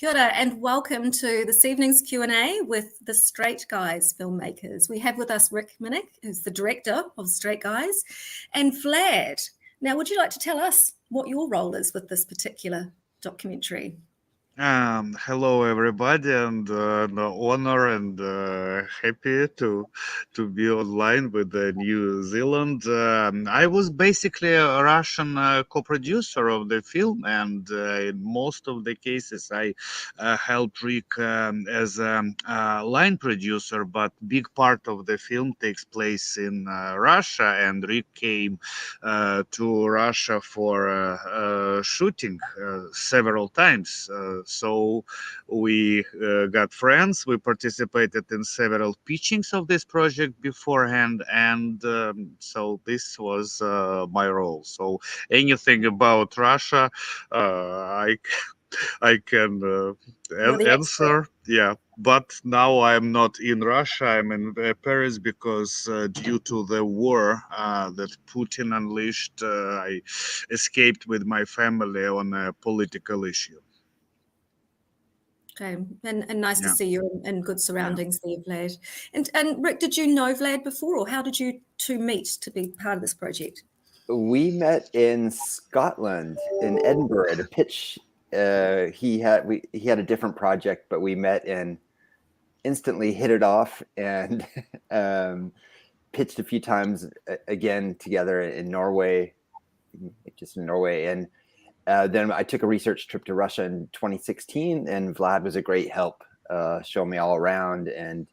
Kia ora and welcome to this evening's Q&A with the Strait Guys filmmakers. We have with us Rick Minnich, who's the director of Strait Guys, and Vlad. Now, would you like to tell us what your role is with this particular documentary? Hello everybody, and the honor and happy to be online with New Zealand. I was basically a Russian co-producer of the film, and in most of the cases I helped Rick as a line producer. But big part of the film takes place in Russia, and Rick came to Russia for shooting several times. So we got friends. We participated in several pitchings of this project beforehand, and so this was my role. So anything about Russia, I can answer. Yeah, but now I'm not in Russia. I'm in Paris because due to the war that Putin unleashed, I escaped with my family on a political issue. Okay, and nice to see you in good surroundings there, Vlad. And Rick, did you know Vlad before, or how did you two meet to be part of this project? We met in Scotland, in Edinburgh, at a pitch. He had a different project, but we met and instantly hit it off, and pitched a few times again together in Norway, and then I took a research trip to Russia in 2016, and Vlad was a great help, showing me all around. And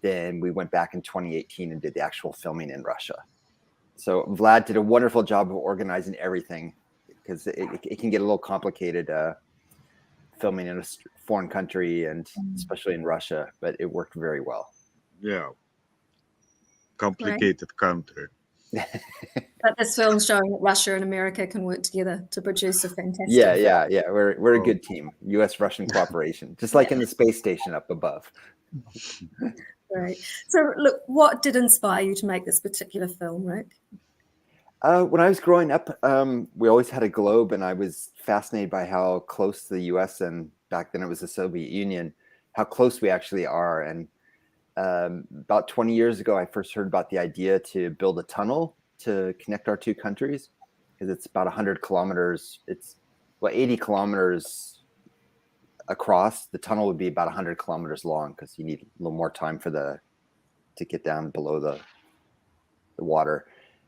then we went back in 2018 and did the actual filming in Russia. So Vlad did a wonderful job of organizing everything, because it can get a little complicated filming in a foreign country, and especially in Russia, but it worked very well. Yeah, complicated country. But this film's showing that Russia and America can work together to produce a fantastic Yeah. We're a good team. U.S.-Russian cooperation, just like in the space station up above. Right. So, look, what did inspire you to make this particular film, Rick? When I was growing up, we always had a globe, and I was fascinated by how close the U.S. and back then it was the Soviet Union, how close we actually are. And about 20 years ago, I first heard about the idea to build a tunnel to connect our two countries, because it's about 100 kilometers. It's 80 kilometers across. The tunnel would be about 100 kilometers long, because you need a little more time to get down below the water.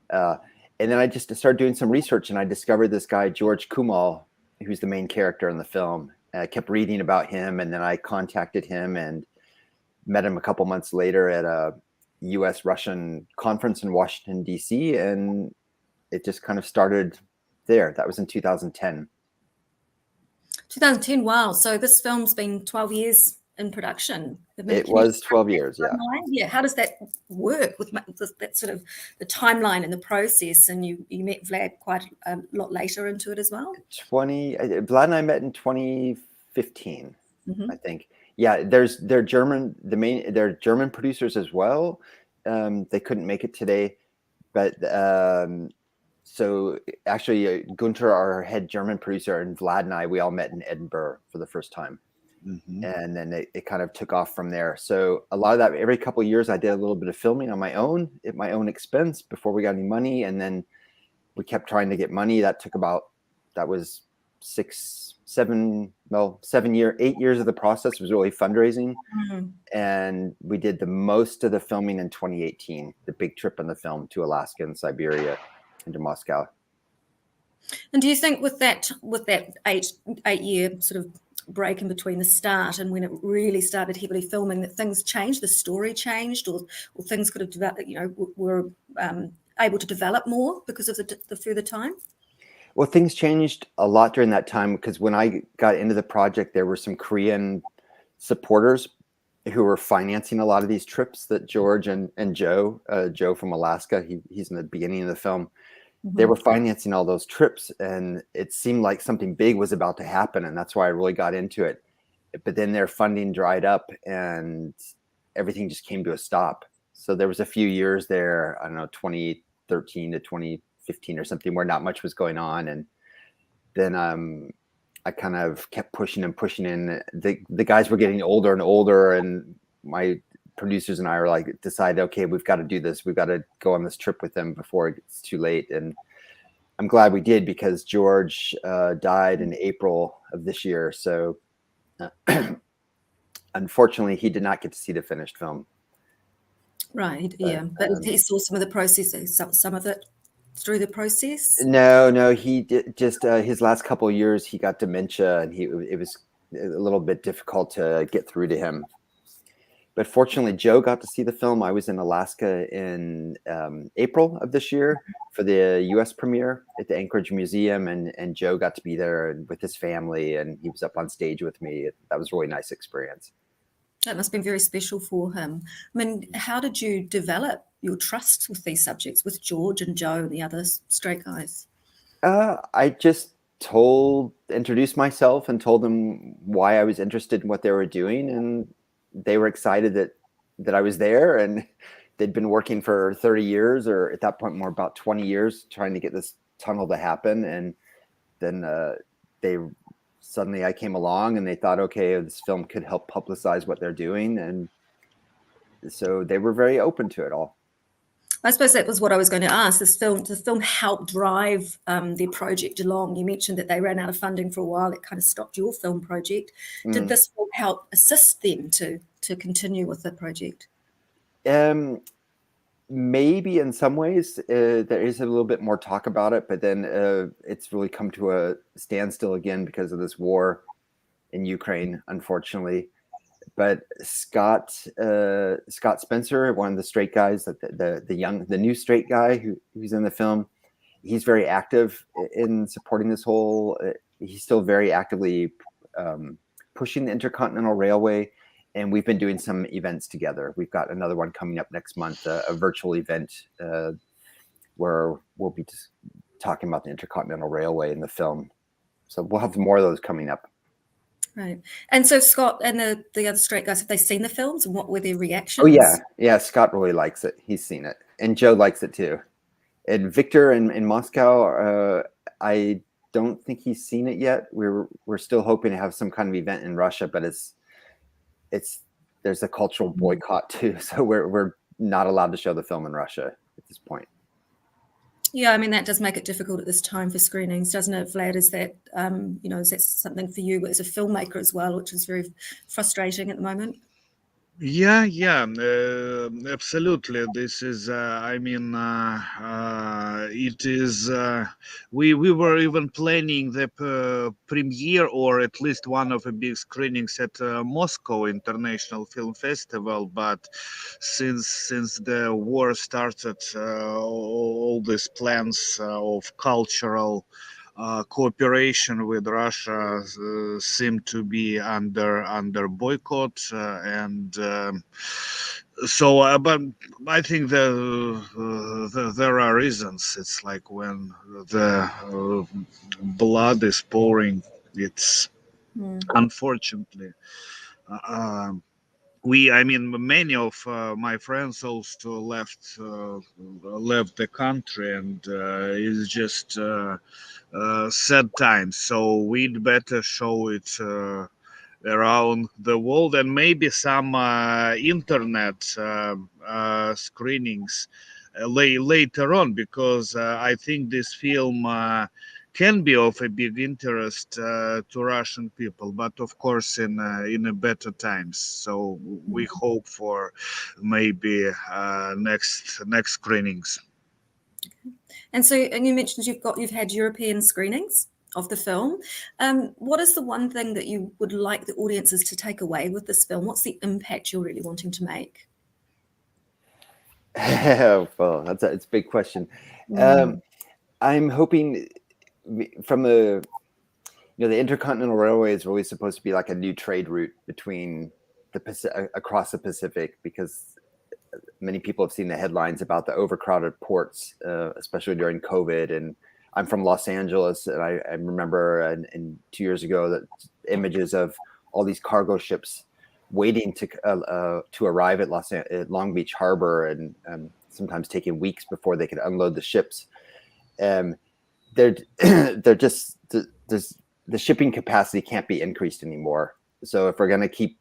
And then I just started doing some research, and I discovered this guy, George Kumal, who's the main character in the film. I kept reading about him, and then I contacted him and met him a couple months later at a U.S.-Russian conference in Washington, D.C., and it just kind of started there. That was in 2010. 2010, wow. So this film's been 12 years in production. It was 12 years, yeah. Yeah, how does that work with that sort of the timeline and the process? And you met Vlad quite a lot later into it as well? Vlad and I met in 2015, I think. Yeah, they're German producers as well. They couldn't make it today, but so actually Gunther, our head German producer, and Vlad and I, we all met in Edinburgh for the first time. And then it kind of took off from there. So a lot of that, every couple of years, I did a little bit of filming on my own at my own expense before we got any money. And then we kept trying to get money. That was 8 years of the process. Was really fundraising. And we did the most of the filming in 2018, the big trip on the film to Alaska and Siberia and to Moscow. And do you think with that 8-year sort of break in between the start and when it really started heavily filming, that things changed, the story changed, or things could have developed, were able to develop more because of the further time? Well, things changed a lot during that time, because when I got into the project, there were some Korean supporters who were financing a lot of these trips that George and Joe from Alaska, he's in the beginning of the film, they were financing all those trips, and it seemed like something big was about to happen, and that's why I really got into it. But then their funding dried up, and everything just came to a stop. So there was a few years there, I don't know, 2013 to 2015 or something, where not much was going on. And then I kind of kept pushing and pushing, and the guys were getting older and older, and my producers and I are like decided, okay, we've got to do this. We've got to go on this trip with them before it gets too late. And I'm glad we did, because George died in April of this year. So unfortunately, he did not get to see the finished film. Right. Yeah. But he saw some of the process, some of it through the process. No, he did just his last couple of years. He got dementia, and it was a little bit difficult to get through to him. But fortunately, Joe got to see the film. I was in Alaska in April of this year for the U.S. premiere at the Anchorage Museum, and Joe got to be there with his family, and he was up on stage with me. That was a really nice experience. That must have been very special for him. I mean, how did you develop your trust with these subjects, with George and Joe and the other Strait Guys? I just introduced myself and told them why I was interested in what they were doing, and they were excited that I was there, and they'd been working for 30 years, or at that point more about 20 years, trying to get this tunnel to happen. And then suddenly I came along, and they thought, okay, this film could help publicize what they're doing. And so they were very open to it all. I suppose that was what I was going to ask. The film helped drive their project along. You mentioned that they ran out of funding for a while. It kind of stopped your film project. Did this film help assist them to continue with the project? Maybe in some ways. There is a little bit more talk about it, but then it's really come to a standstill again because of this war in Ukraine, unfortunately. But Scott Spencer, one of the Strait Guys, the new Strait guy who's in the film, he's very active in supporting this whole. He's still very actively pushing the Intercontinental Railway, and we've been doing some events together. We've got another one coming up next month, a virtual event where we'll be just talking about the Intercontinental Railway in the film. So we'll have more of those coming up. Right. And so Scott and the other Strait Guys, have they seen the films, and what were their reactions? Oh, yeah. Scott really likes it. He's seen it. And Joe likes it too. And Victor in Moscow, I don't think he's seen it yet. We're still hoping to have some kind of event in Russia, but there's a cultural boycott too. So we're not allowed to show the film in Russia at this point. Yeah, I mean, that does make it difficult at this time for screenings, doesn't it, Vlad? Is that, is that something for you as a filmmaker as well, which is very frustrating at the moment? Yeah, absolutely. This is, it is, we were even planning the premiere, or at least one of the big screenings at Moscow International Film Festival. But since the war started, all these plans of cultural cooperation with Russia seem to be under boycott, and so. But I think there are reasons. It's like when the blood is pouring. It's unfortunately. Many of my friends also left the country, and it's just sad times. So we'd better show it around the world, and maybe some internet screenings later on, because I think this film can be of a big interest to Russian people, but of course in a better times. So we hope for maybe next screenings. And you mentioned you've had European screenings of the film. What is the one thing that you would like the audiences to take away with this film? What's the impact you're really wanting to make? Well, it's a big question. I'm hoping from the Intercontinental Railway is really supposed to be like a new trade route between across the Pacific, because many people have seen the headlines about the overcrowded ports, especially during COVID. And I'm from Los Angeles, and I remember in 2 years ago that images of all these cargo ships waiting to arrive at Long Beach Harbor, and sometimes taking weeks before they could unload the ships. There's the shipping capacity can't be increased anymore. So if we're going to keep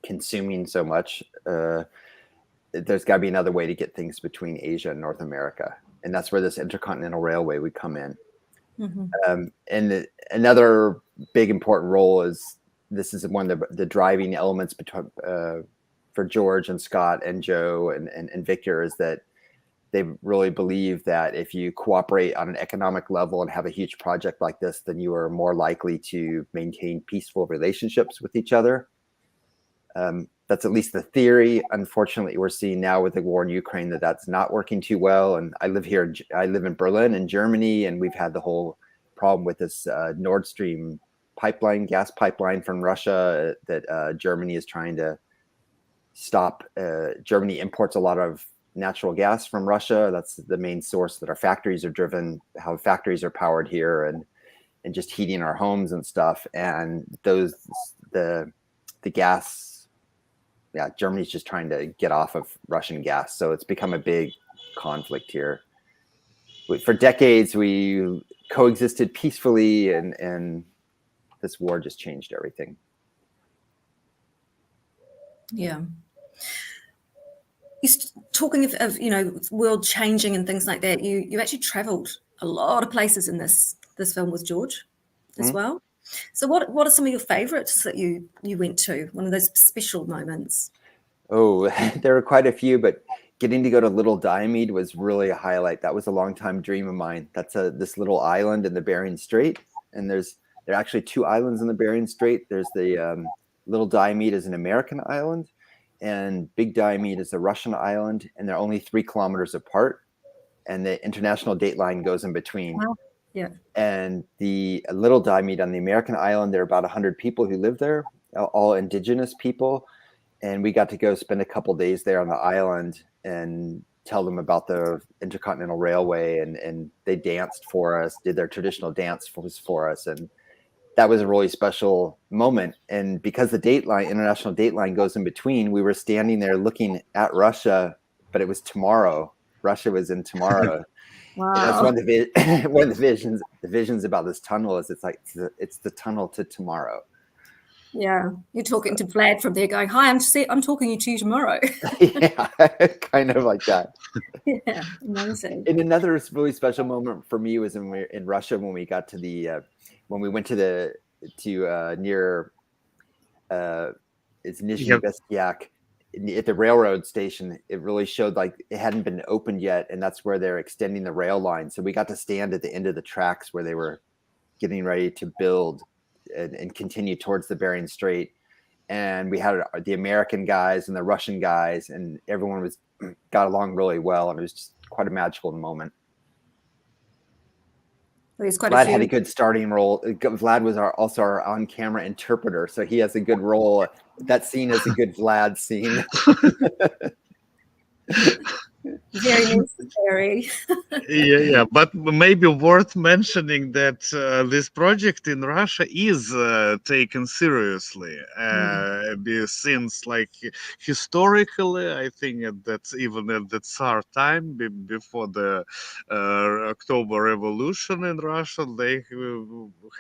consuming so much, there's got to be another way to get things between Asia and North America. And that's where this intercontinental railway would come in. And another big important role is, this is one of the driving elements between, for George and Scott and Joe and Victor, is that they really believe that if you cooperate on an economic level and have a huge project like this, then you are more likely to maintain peaceful relationships with each other. That's at least the theory. Unfortunately, we're seeing now with the war in Ukraine that that's not working too well. And I live in Berlin in Germany, and we've had the whole problem with this Nord Stream pipeline, gas pipeline from Russia that Germany is trying to stop. Germany imports a lot of natural gas from Russia. That's the main source that our factories are driven, how factories are powered here, and just heating our homes and stuff. And the gas, Germany's just trying to get off of Russian gas. So it's become a big conflict here. For decades, we coexisted peacefully, and this war just changed everything. Yeah. Talking of world changing and things like that, you actually traveled a lot of places in this film with George as well. So what are some of your favorites that you went to? One of those special moments? Oh, there were quite a few, but getting to go to Little Diomede was really a highlight. That was a long time dream of mine. That's this little island in the Bering Strait, and there are actually two islands in the Bering Strait. There's the Little Diomede is an American island, and Big Diomede is a Russian island, and they're only 3 kilometers apart, and the international date line goes in between. Wow. Yeah. And the Little Diomede on the American island, there are about 100 people who live there, all indigenous people. And we got to go spend a couple days there on the island and tell them about the Intercontinental Railway, and they danced for us, did their traditional dance for us. And that was a really special moment. And because the international date line goes in between, we were standing there looking at Russia, but it was tomorrow. Russia was in tomorrow. Wow. That's one of the visions about this tunnel is it's the tunnel to tomorrow. Yeah, you're talking to Vlad from there, going, "Hi, I'm talking to you tomorrow." Yeah, kind of like that. Yeah, amazing. And another really special moment for me was in Russia when we got to when we went to near it's Nizhny Bestyak at the railroad station. It really showed like it hadn't been opened yet, and that's where they're extending the rail line. So we got to stand at the end of the tracks where they were getting ready to build and continue towards the Bering Strait. And we had the American guys and the Russian guys, and everyone got along really well, and it was just quite a magical moment. Vlad had a good starting role. Vlad was also our on-camera interpreter, so he has a good role. That scene is a good Vlad scene. Very necessary. Yeah, but maybe worth mentioning that this project in Russia is taken seriously, since like historically, I think that's even at the Tsar time, before the October Revolution in Russia, they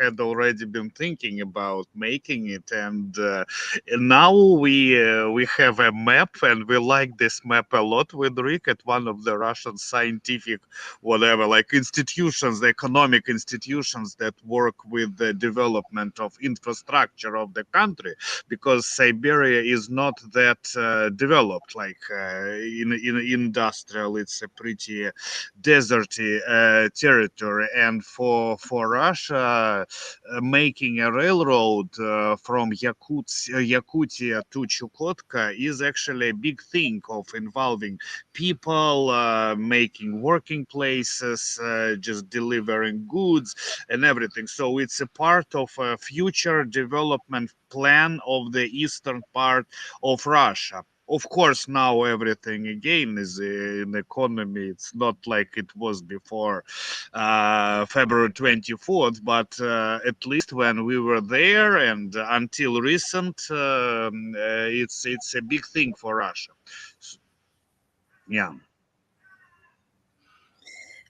had already been thinking about making it, and now we have a map, and we like this map a lot with Rick at one of the Russian scientific whatever, like institutions, the economic institutions that work with the development of infrastructure of the country, because Siberia is not that developed, like in industrial, it's a pretty deserty territory. And for Russia, making a railroad from Yakutia to Chukotka is actually a big thing of involving people, making working places, just delivering goods and everything. So it's a part of a future development plan of the eastern part of Russia. Of course, now everything again is in economy. It's not like it was before February 24th, but at least when we were there and until recent, it's a big thing for Russia. Yeah.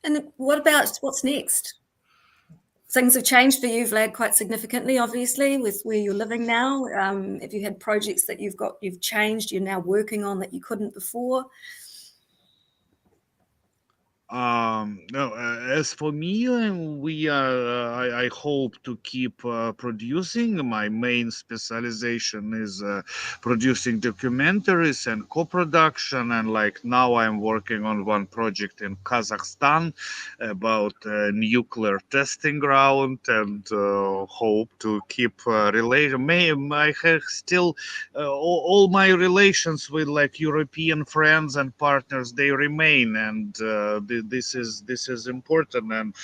And what's next? Things have changed for you, Vlad, quite significantly, obviously, with where you're living now. If you had projects that you've changed, you're now working on that you couldn't before. No, as for me, I hope to keep producing. My main specialization is producing documentaries and co-production, and like now I'm working on one project in Kazakhstan about nuclear testing ground, and hope to keep relation. I have still all my relations with like European friends and partners, they remain, and this is important, and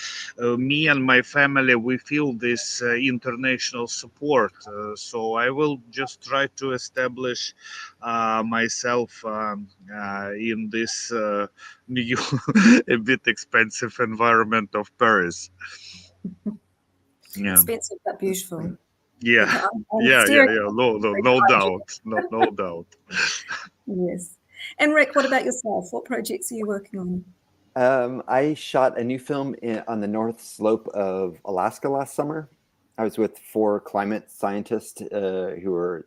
me and my family, we feel this international support, so I will just try to establish myself in this new a bit expensive environment of Paris. Yeah. Expensive but beautiful. Yeah, no doubt, no doubt. Yes. And Rick, what about yourself? What projects are you working on? I shot a new film on the North Slope of Alaska last summer. I was with 4 climate scientists who were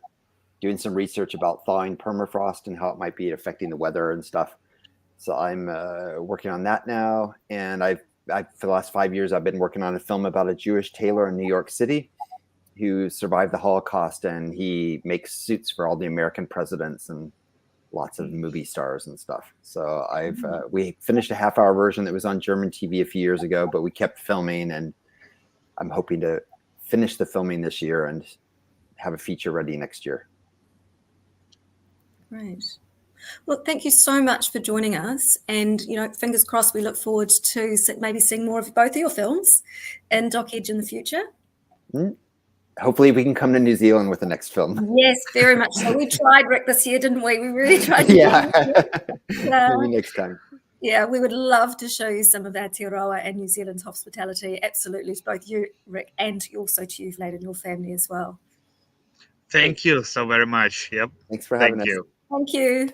doing some research about thawing permafrost and how it might be affecting the weather and stuff. So I'm working on that now. And for the last 5 years, I've been working on a film about a Jewish tailor in New York City who survived the Holocaust, and he makes suits for all the American presidents and lots of movie stars and stuff. So we finished a half-hour version that was on German TV a few years ago, but we kept filming, and I'm hoping to finish the filming this year and have a feature ready next year. Great. Well, thank you so much for joining us, and fingers crossed, we look forward to maybe seeing more of both of your films in Doc Edge in the future. Hopefully we can come to New Zealand with the next film. Yes, very much so. We tried, Rick, this year, didn't we? We really tried. Yeah. Maybe next time. Yeah, we would love to show you some of our Te Rawa and New Zealand's hospitality. Absolutely, to both you, Rick, and also to you, Vlad, and your family as well. Thank you so very much. Yep. Thanks for having us. Thank you. Thank you.